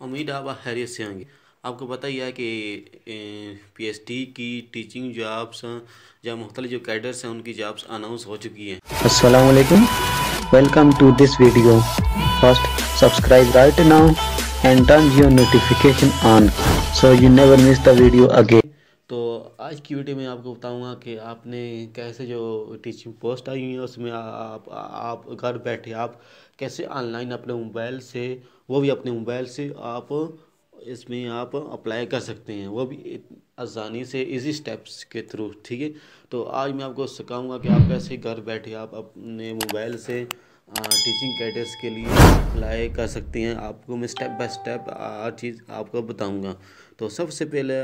उम्मीद है आप खैरियत से होंगे। आपको पता ही है कि पीएचडी की टीचिंग जॉब्स या मुख्तलिफ जो कैडर्स हैं उनकी जॉब्स अनाउंस हो चुकी हैं। Assalamu alaikum. Welcome to this video. First, subscribe right now and turn your notification on so you never miss the video again. तो आज की वीडियो में आपको बताऊंगा कि आपने कैसे जो टीचिंग पोस्ट आई हुई है उसमें आप घर बैठे आप कैसे ऑनलाइन अपने मोबाइल से, वो भी अपने मोबाइल से आप इसमें आप अप्लाई कर सकते हैं, वो भी आसानी से इजी स्टेप्स के थ्रू। ठीक है, तो आज मैं आपको सिखाऊंगा कि आप कैसे घर बैठे आप अपने मोबाइल से टीचिंग कैडर्स के लिए अप्लाई कर सकते हैं। आपको मैं स्टेप बाय स्टेप हर चीज़ आपको बताऊंगा। तो सबसे पहले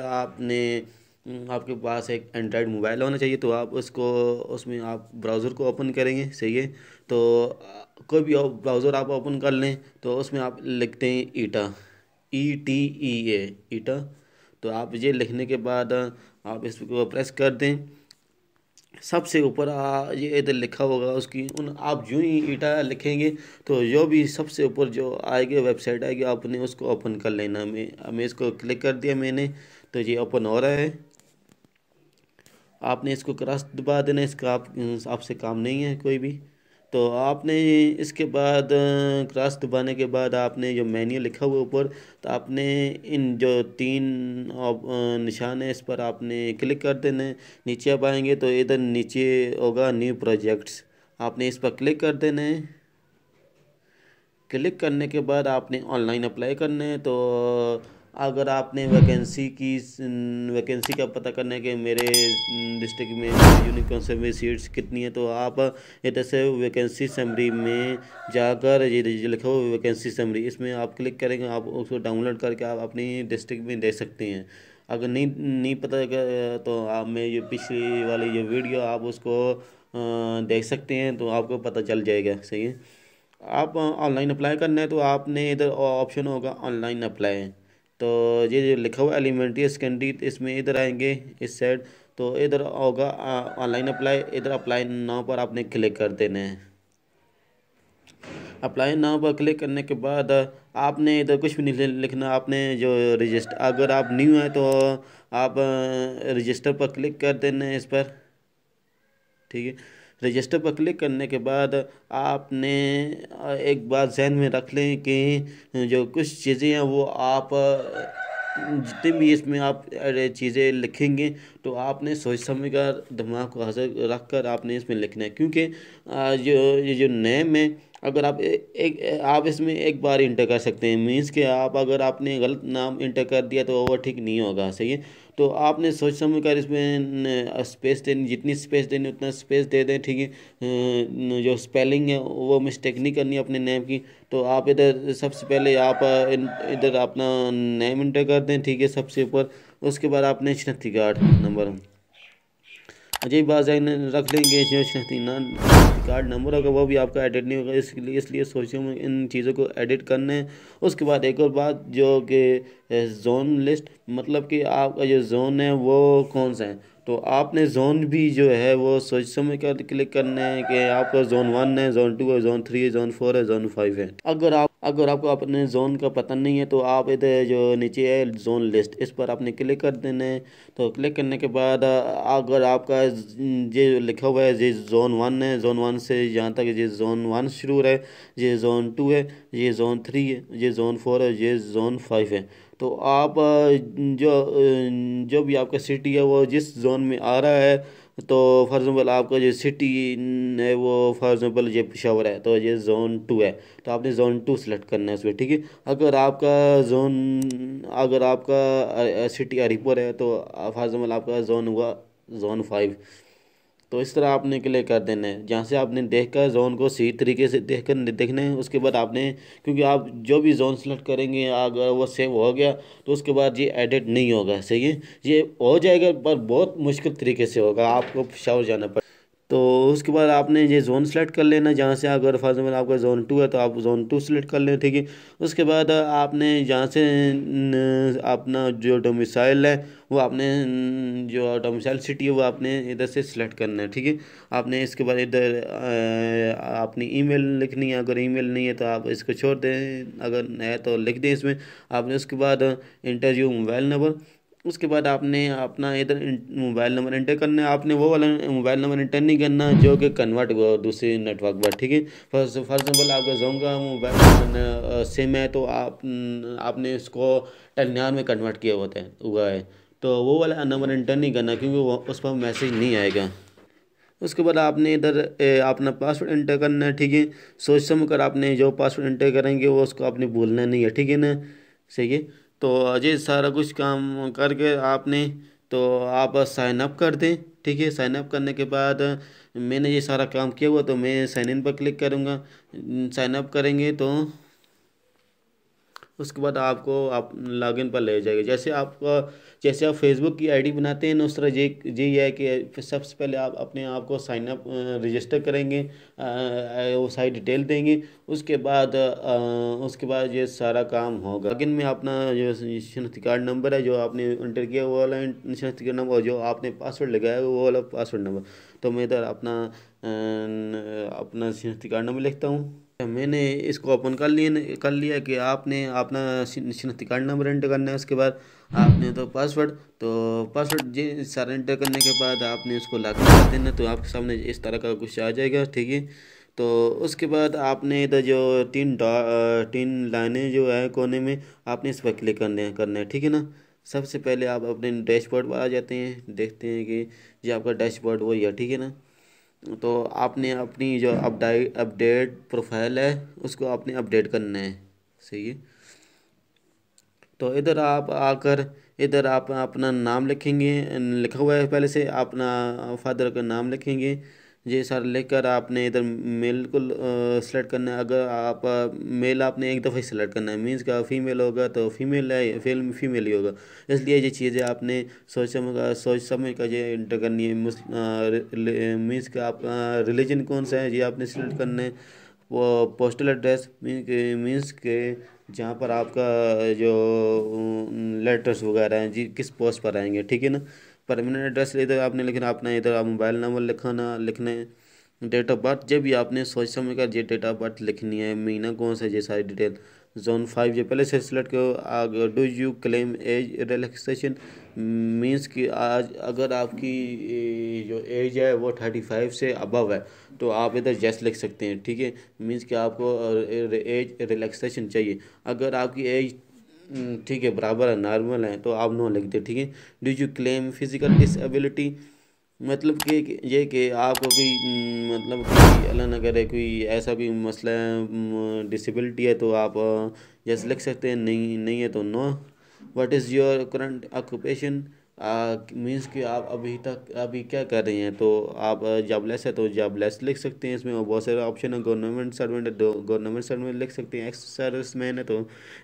आपके पास एक एंड्रॉयड मोबाइल होना चाहिए। तो आप उसमें आप ब्राउज़र को ओपन करेंगे। सही है, तो कोई भी ब्राउज़र आप ओपन कर लें। तो उसमें आप लिखते हैं ईटा। तो आप ये लिखने के बाद आप इसको प्रेस कर दें। सबसे ऊपर ये इधर लिखा होगा उसकी आप जो ही ईटा लिखेंगे तो जो भी सबसे ऊपर जो आएगी वेबसाइट आएगी आपने उसको ओपन कर लेना। मैं इसको क्लिक कर दिया मैंने, तो ये ओपन हो रहा है। आपने इसको क्रॉस दबा देना, इसका आपसे काम नहीं है कोई भी। तो आपने इसके बाद क्रॉस दबाने के बाद आपने जो मेन्यू लिखा हुआ ऊपर, तो आपने इन जो तीन निशान है इस पर आपने क्लिक कर देना है। नीचे आप आएंगे तो इधर नीचे होगा न्यू प्रोजेक्ट्स, आपने इस पर क्लिक कर देना है। क्लिक करने के बाद आपने ऑनलाइन अप्लाई करना है। तो अगर आपने वैकेंसी का पता करना है कि मेरे डिस्ट्रिक्ट में यूनिकॉर्न में सीट्स कितनी है, तो आप इधर से वैकेंसी समरी में जाकर ये लिखा हो वैकेंसी समरी, इसमें आप क्लिक करेंगे। आप उसको डाउनलोड करके आप अपनी डिस्ट्रिक्ट में दे सकते हैं। अगर नहीं पता तो आप में ये पिछली वाली जो वीडियो आप उसको देख सकते हैं, तो आपको पता चल जाएगा। सही है, आप ऑनलाइन अप्लाई करना है तो आपने इधर ऑप्शन होगा ऑनलाइन अप्लाई। तो ये जो लिखा हुआ एलिमेंट्री सेकेंडरी, इसमें इधर आएंगे इस साइड, तो इधर होगा ऑनलाइन अप्लाई। इधर अप्लाई नाउ पर आपने क्लिक कर देना है। अप्लाई नाउ पर क्लिक करने के बाद आपने इधर कुछ भी नहीं लिखना। आपने जो रजिस्टर, अगर आप न्यू हैं तो आप रजिस्टर पर क्लिक कर देना है इस पर। ठीक है, रजिस्टर पर क्लिक करने के बाद आपने एक बात जहन में रख लें कि जो कुछ चीज़ें हैं वो आप जितने भी इसमें आप चीज़ें लिखेंगे तो आपने सोच समझ कर दिमाग को हाजिर रख कर आपने इसमें लिखना है। क्योंकि ये जो नेम है, अगर आप आप इसमें एक बार इंटर कर सकते हैं, मीन्स कि आप अगर आपने गलत नाम इंटर कर दिया तो वो ठीक नहीं होगा। सही है, तो आपने सोच समझ कर इसमें स्पेस देनी, जितनी स्पेस देनी उतना स्पेस दे दें। ठीक है, जो स्पेलिंग है वो मिस्टेक नहीं करनी अपने नेम की। तो आप इधर सबसे पहले आप इधर अपना नेम इंटर कर दें। ठीक है, सबसे ऊपर। उसके बाद आपने शनाख्ती कार्ड नंबर अजय बात रख लेंगे। जो शनाख्ती कार्ड नंबर होगा वो भी आपका एडिट नहीं होगा, इसलिए सोचो इन चीज़ों को एडिट करना है। उसके बाद एक और बात जो कि जोन लिस्ट, मतलब कि आपका जो जोन है वो कौन सा है, तो आपने जोन भी जो है वो सोच समझ कर क्लिक करना है कि आपका जोन 1 है, जोन 2 है, जोन 3 है, जोन 4 है, जोन 5 है। अगर आपको अपने जोन का पता नहीं है तो आप इधर जो नीचे है जोन लिस्ट, इस पर आपने क्लिक कर देना है। तो क्लिक करने के बाद अगर आपका ये लिखा हुआ है ये जोन 1 है, जोन 1 से जहाँ तक ये जोन 1 शुरू हो रहा है, ये जोन 2 है, ये जोन 3 है, ये जोन 4 है, ये जोन 5 है। तो आप जो भी आपका सिटी है वो जिस जोन में आ रहा है, तो फॉर एग्ज़ाम्पल आपका जो सिटी है वो फॉर एग्ज़ाम्पल ये पेशावर है तो ये जोन 2 है, तो आपने जोन 2 सेलेक्ट करना है उसमें। ठीक है, अगर आपका सिटी हरीपुर है तो फॉर एग्ज़ाम्पल आपका जोन हुआ जोन 5। तो इस तरह आपने क्लिक कर देना है, जहाँ से आपने देखकर जोन को सही तरीके से देखना है। उसके बाद आपने, क्योंकि आप जो भी जोन सेलेक्ट करेंगे अगर वो सेव हो गया तो उसके बाद ये एडिट नहीं होगा। सही है, ये हो जाएगा पर बहुत मुश्किल तरीके से होगा, आपको पेशावर जाना पड़ेगा। तो उसके बाद आपने ये जोन सेलेक्ट कर लेना, जहाँ से अगर फॉर एग्जाम्पल आपका जोन 2 है तो आप जोन 2 सेलेक्ट कर लें, ठीक है। उसके बाद आपने जहाँ से अपना जो डोमिसाइल है वो आपने जो डोमिसाइल सिटी है वो आपने इधर से सिलेक्ट करना है, ठीक है। आपने इसके बाद इधर अपनी ईमेल लिखनी है, अगर ईमेल नहीं है तो आप इसको छोड़ दें, अगर है तो लिख दें इसमें। आपने उसके बाद इंटरव्यू मोबाइल नंबर, उसके बाद आपने अपना इधर मोबाइल नंबर एंटर करना है। आपने वो वाला मोबाइल नंबर एंटर नहीं करना जो कि कन्वर्ट हुआ दूसरे नेटवर्क पर, ठीक है। फॉर एग्जाम्पल आपका जोन का मोबाइल सिम है तो आपने इसको टेलीनॉर में कन्वर्ट किया हुआ है, तो वो वाला नंबर एंटर नहीं करना, क्योंकि वो उस पर मैसेज नहीं आएगा। उसके बाद आपने इधर अपना पासवर्ड एंटर करना है, ठीक है। सोच समझ कर आपने जो पासवर्ड एंटर करेंगे वो उसको आपने भूलना नहीं है, ठीक है ना। सही है। तो अजय सारा कुछ काम करके आपने तो आप साइन अप कर दें, ठीक है। साइन अप करने के बाद मैंने ये सारा काम किया हुआ तो मैं साइन इन पर क्लिक करूँगा। साइन अप करेंगे तो उसके बाद आपको आप लॉगिन पर ले जाएगा। जैसे आप फेसबुक की आईडी बनाते हैं ना, उस तरह ये है कि सबसे पहले आप अपने आप को साइन अप रजिस्टर करेंगे, वो सारी डिटेल देंगे। उसके बाद ये सारा काम होगा। लॉगिन में अपना जो शनाख्ती कार्ड नंबर है जो आपने इंटर किया वो वाला शनाख्ती कार्ड नंबर, और जो आपने पासवर्ड लगाया है वो वाला पासवर्ड नंबर। तो मैं इधर अपना शनाख्ती कार्ड नंबर लिखता हूँ। मैंने इसको ओपन कर लिया कि आपने अपना शनाख्ती कार्ड नंबर एंटर करना है। उसके बाद आपने तो पासवर्ड ये सारा एंटर करने के बाद आपने उसको लॉगिन कर देना, तो आपके सामने इस तरह का कुछ आ जाएगा, ठीक है। तो उसके बाद आपने इधर जो तीन लाइनें जो है कोने में, आपने इस पर क्लिक करना है, ठीक है ना। सबसे पहले आप अपने डैशबोर्ड पर आ जाते हैं, देखते हैं कि ये आपका डैशबोर्ड वही है, ठीक है ना। तो आपने अपनी जो अपडेट प्रोफाइल है उसको आपने अपडेट करना है, सही है। तो इधर आप अपना नाम लिखेंगे, लिखा हुआ है पहले से, अपना फादर का नाम लिखेंगे। ये सारा लिखकर आपने इधर मेल को सेलेक्ट करना है। अगर आप मेल आपने एक दफ़ा ही सेलेक्ट करना है, मीन्स का फीमेल होगा तो फीमेल है, फीमेल ही होगा। इसलिए ये चीज़ें आपने सोच समझ कर ये इंटर करनी है। मीन्स का आपका रिलीजन कौन सा है ये आपने सेलेक्ट करना है। वो पोस्टल एड्रेस मीन्स के जहाँ पर आपका जो लेटर्स वगैरह हैं जी किस पोस्ट पर आएंगे, ठीक है ना। परमानेंट एड्रेस इधर आपने लिखना, अपना इधर आप मोबाइल नंबर लिखना है। डेट ऑफ बर्थ जब भी आपने सोच समझ कर ये डेट ऑफ बर्थ लिखनी है, महीना कौन सा, ये सारी डिटेल। जोन 5 ये पहले से सिलेक्ट करो। अगर do you claim age relaxation, means कि आज अगर आपकी जो एज है वो 35 से अबव है तो आप इधर जैस लिख सकते हैं, ठीक है। मीन्स कि आपको एज रिलैक्सेशन चाहिए। अगर आपकी एज ठीक है बराबर है, नॉर्मल है, तो आप नो लिख दे, ठीक है। Do you claim physical disability, मतलब कि ये कि आपको कोई मतलब कोई अल्लाह न करे कोई ऐसा कोई मसला डिसेबिलिटी है तो आप जैसे लिख सकते हैं, नहीं है तो no. What is your current occupation, means कि आप अभी क्या कर रहे हैं, तो आप जॉबलेस है तो जॉबलेस लिख सकते हैं। इसमें बहुत सारे ऑप्शन है। गवर्नमेंट सर्वेंट है तो गवर्नमेंट सर्वेंट लिख सकते हैं। एक्स सर्विस मैन है तो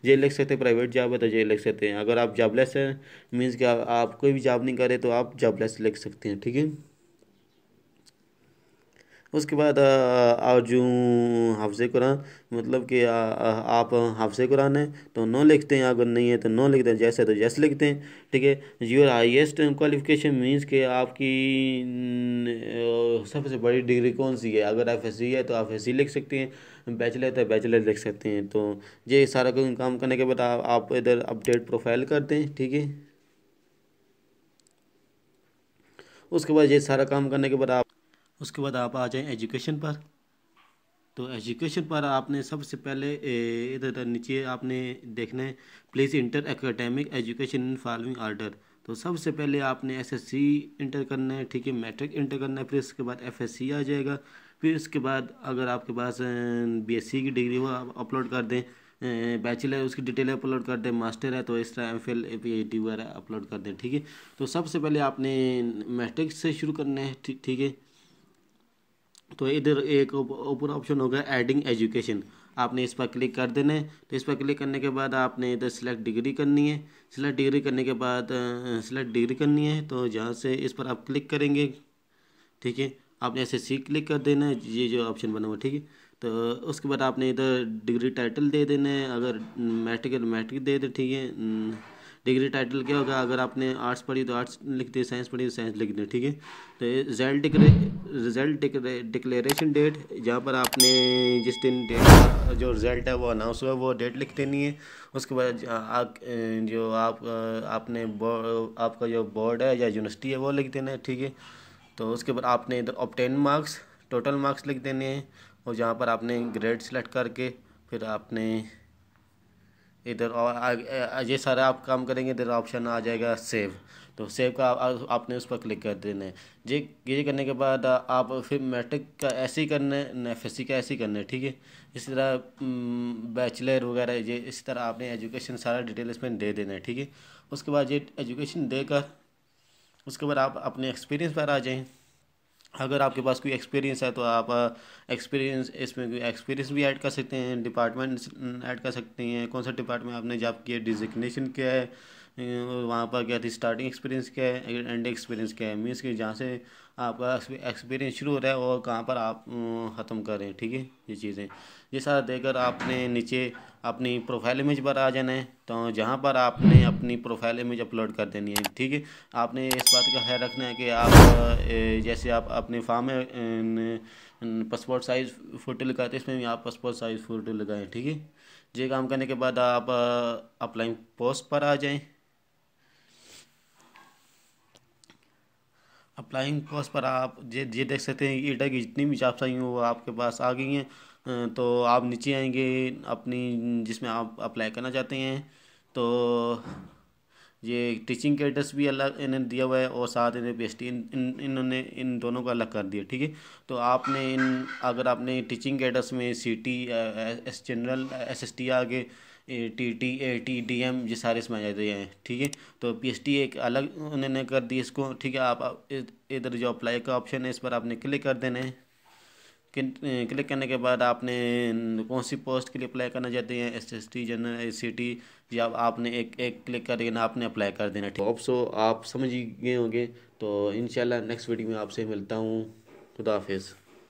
ये लिख सकते हैं। प्राइवेट जॉब है तो ये लिख सकते हैं। अगर आप जॉबलेस हैं मीन्स कि आप कोई भी जॉब नहीं कर रहे तो आप जॉबलेस लिख सकते हैं, ठीक है। उसके बाद और जो हाफज़े कुरान, मतलब कि आप हाफज़े कुरान है तो नो लिखते हैं, अगर नहीं है तो नो लिखते हैं, जैसे तो जैसे लिखते हैं, ठीक है। योर हाईएस्ट क्वालिफिकेशन मीन्स कि आपकी सबसे बड़ी डिग्री कौन सी है। अगर एफएससी है तो आप एफएससी लिख सकते हैं, बैचलर तो बैचलर लिख सकते हैं। तो ये सारा काम करने के बाद आप इधर अपडेट प्रोफाइल कर दें, ठीक है। उसके बाद ये सारा काम करने के बाद आप आ जाएं एजुकेशन पर। तो एजुकेशन पर आपने सबसे पहले इधर नीचे आपने देखना है please inter academic education in following order. तो सबसे पहले आपने एसएससी इंटर करना है, ठीक है। मैट्रिक इंटर करना है, फिर उसके बाद एफएससी आ जाएगा। फिर उसके बाद अगर आपके पास बीएससी की डिग्री हो आप अपलोड कर दें, बैचलर उसकी डिटेल अपलोड कर दें, मास्टर है तो इस तरह एमफिल पीएचडी वगैरह अपलोड कर दें, ठीक है। तो सबसे पहले आपने मैट्रिक से शुरू करना है, ठीक है। तो इधर एक ऊपर ऑप्शन होगा एडिंग एजुकेशन, आपने इस पर क्लिक कर देना है। तो इस पर क्लिक करने के बाद आपने इधर सेलेक्ट डिग्री करनी है। सेलेक्ट डिग्री करने के बाद सेलेक्ट डिग्री करनी है तो जहाँ से इस पर आप क्लिक करेंगे, ठीक है। आपने SSC क्लिक कर देना है, ये जो ऑप्शन बना हुआ, ठीक है। तो उसके बाद आपने इधर डिग्री टाइटल दे देना है, अगर मैट्रिक दे दे, ठीक है। डिग्री टाइटल क्या होगा, अगर आपने आर्ट्स पढ़ी तो आर्ट्स लिख दे, साइंस पढ़ी तो साइंस लिख दे, ठीक है। तो रिजल्ट डिक्लेरेशन डेट, जहाँ पर आपने जिस दिन डेट जो रिज़ल्ट है वो अनाउंस हुआ वो डेट लिख देनी है। उसके बाद जो आपने आपका जो बोर्ड है या यूनिवर्सिटी है वो लिख देना है, ठीक है। तो उसके बाद आपने इधर ऑब्टेन मार्क्स, टोटल मार्क्स लिख देने हैं, और जहाँ पर आपने ग्रेड सेलेक्ट करके फिर आपने इधर ये सारा आप काम करेंगे, इधर ऑप्शन आ जाएगा सेव। तो सेव का आपने उस पर क्लिक कर देना है। ये करने के बाद आप फिर मैट्रिक का ऐसे ही करना है, FSC का ऐसे ही करना है, ठीक है। इसी तरह बैचलर वगैरह ये इसी तरह आपने एजुकेशन सारा डिटेल इसमें दे देना है, ठीक है। उसके बाद ये एजुकेशन देकर उसके बाद आप अपने एक्सपीरियंस पर आ जाएं। अगर आपके पास कोई एक्सपीरियंस है तो आप एक्सपीरियंस इसमें कोई एक्सपीरियंस भी ऐड कर सकते हैं, डिपार्टमेंट ऐड कर सकते हैं, कौन सा डिपार्टमेंट आपने जॉब किया, डिजिग्नेशन क्या है, वहाँ पर क्या थी, स्टार्टिंग एक्सपीरियंस क्या है, एंड एक्सपीरियंस क्या है, मीन्स कि जहाँ से आपका एक्सपीरियंस शुरू हो रहा है और कहाँ पर आप ख़त्म कर रहे हैं, ठीक है। ये चीज़ें ये सारा देकर आपने नीचे अपनी प्रोफाइल इमेज पर आ जाना है। तो जहाँ पर आपने अपनी प्रोफाइल इमेज अपलोड कर देनी है, ठीक है। आपने इस बात का ख्याल रखना है कि आप जैसे आप अपने फॉर्म में पासपोर्ट साइज़ फ़ोटो लगाते हैं, इसमें भी आप पासपोर्ट साइज़ फ़ोटो लगाएं, ठीक है। ये काम करने के बाद आप अप्लाइंग पोस्ट पर आ जाएं। अप्लाइंग पोस्ट पर आप ये देख सकते हैं ईटा की जितनी भी जॉब्स आई हैं वो आपके पास आ गई हैं। तो आप नीचे आएंगे अपनी जिसमें आप अप्लाई करना चाहते हैं। तो ये टीचिंग कैडर्स भी अलग इन्हें दिया हुआ है और साथ इन्हें PhD इन्होंने इन दोनों को अलग कर दिया, ठीक है। तो आपने अगर आपने टीचिंग कैडर्स में CT एस जनरल SST आगे TT AT DM ये सारे इसमें आ जाते हैं, ठीक है। तो PhD एक अलग उन्होंने कर दी इसको, ठीक है। आप इधर जो अप्लाई का ऑप्शन है इस पर आपने क्लिक कर देना है। क्लिक करने के बाद आपने कौन सी पोस्ट के लिए अप्लाई करना चाहते हैं, SST जनरल CT, या आपने एक एक क्लिक कर देना, आपने अप्लाई कर देना, ठीक। होप सो आप समझ ही गए होंगे। तो इंशाल्लाह नेक्स्ट वीडियो में आपसे मिलता हूँ। खुदा हाफिज़।